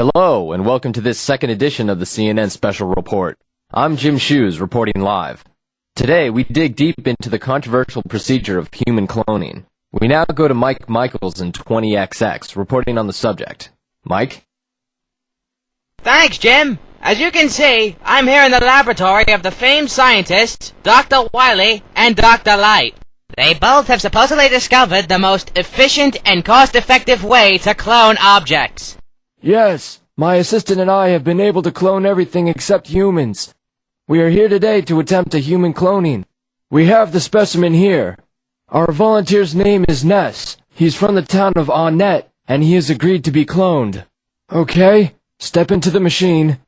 Hello, and welcome to this second edition of the CNN Special Report. I'm Jim Shoes, reporting live. Today, we dig deep into the controversial procedure of human cloning. We now go to Mike Michaels in 20XX, reporting on the subject. Mike? Thanks, Jim. As you can see, I'm here in the laboratory of the famed scientists, Dr. Wiley and Dr. Light. They both have supposedly discovered the most efficient and cost-effective way to clone objects. Yes, my assistant and I have been able to clone everything except humans. We are here today to attempt a human cloning. We have the specimen here. Our volunteer's name is Ness. He's from the town of Annette, and he has agreed to be cloned. Okay, step into the machine.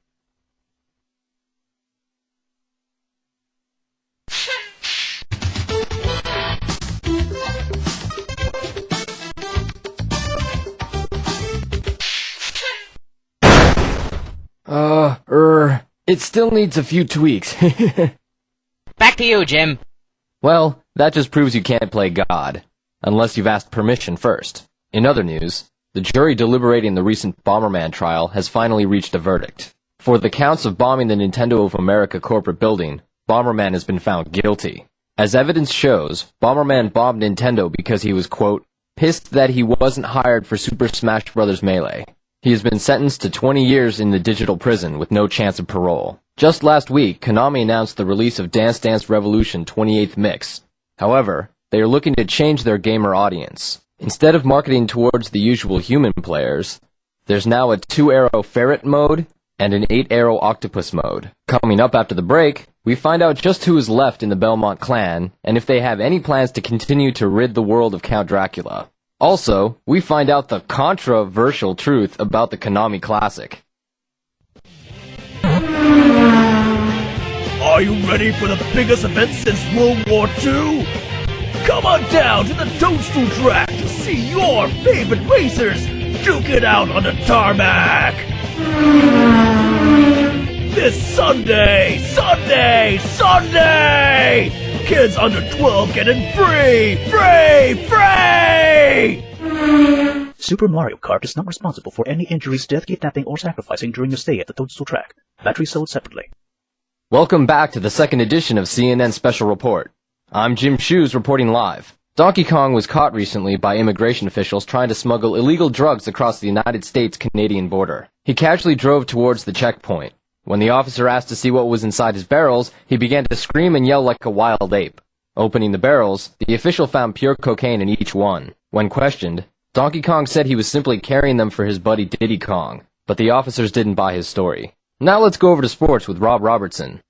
It still needs a few tweaks. Back to you, Jim. Well, that just proves you can't play God, unless you've asked permission first. In other news, the jury deliberating the recent Bomberman trial has finally reached a verdict. For the counts of bombing the Nintendo of America corporate building, Bomberman has been found guilty. As evidence shows, Bomberman bombed Nintendo because he was, quote, pissed that he wasn't hired for Super Smash Bros. Melee. He has been sentenced to 20 years in the digital prison with no chance of parole. Just last week, Konami announced the release of Dance Dance Revolution 28th Mix. However, they are looking to change their gamer audience. Instead of marketing towards the usual human players, there's now a 2-arrow ferret mode and an 8-arrow octopus mode. Coming up after the break, we find out just who is left in the Belmont clan and if they have any plans to continue to rid the world of Count Dracula. Also, we find out the controversial truth about the Konami Classic. Are you ready for the biggest event since World War II? Come on down to the Toadstool track to see your favorite racers duke it out on the tarmac! This Sunday! Kids under 12 getting free! Super Mario Kart is not responsible for any injuries, death, kidnapping, or sacrificing during your stay at the Toadstool track. Batteries sold separately. Welcome back to the second edition of CNN Special Report. I'm Jim Shoes reporting live. Donkey Kong was caught recently by immigration officials trying to smuggle illegal drugs across the United States-Canadian border. He casually drove towards the checkpoint. When the officer asked to see what was inside his barrels, he began to scream and yell like a wild ape. Opening the barrels, the official found pure cocaine in each one. When questioned, Donkey Kong said he was simply carrying them for his buddy Diddy Kong, but the officers didn't buy his story. Now let's go over to sports with Rob Robertson.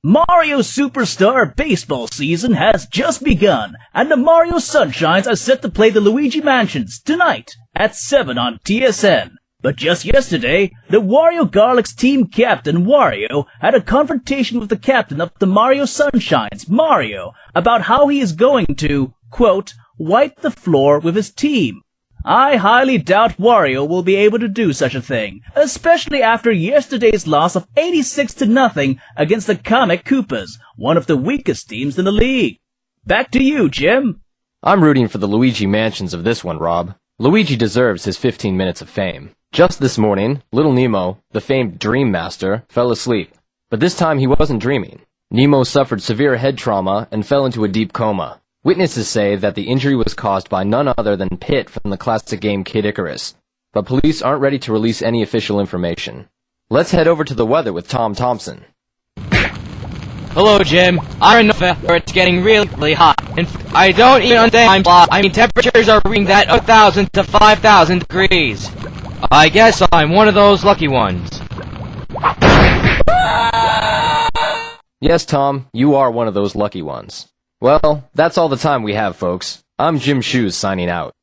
Mario Superstar baseball season has just begun, and the Mario Sunshines are set to play the Luigi Mansions tonight at 7 on TSN. But just yesterday, the Wario Garlic's team captain, Wario, had a confrontation with the captain of the Mario Sunshines, Mario, about how he is going to, quote, wipe the floor with his team. I highly doubt Wario will be able to do such a thing, especially after yesterday's loss of 86-0 against the Comic Koopas, one of the weakest teams in the league. Back to you, Jim. I'm rooting for the Luigi Mansions of this one, Rob. Luigi deserves his 15 minutes of fame. Just this morning, little Nemo, the famed Dream Master, fell asleep. But this time he wasn't dreaming. Nemo suffered severe head trauma and fell into a deep coma. Witnesses say that the injury was caused by none other than Pit from the classic game Kid Icarus. But police aren't ready to release any official information. Let's head over to the weather with Tom Thompson. Hello, Jim. I'm in Nova, where it's getting really hot. And I don't even understand I mean, temperatures are reaching that 1,000 to 5,000 degrees. I guess I'm one of those lucky ones. Yes, Tom, you are one of those lucky ones. Well, that's all the time we have, folks. I'm Jim Shoes signing out.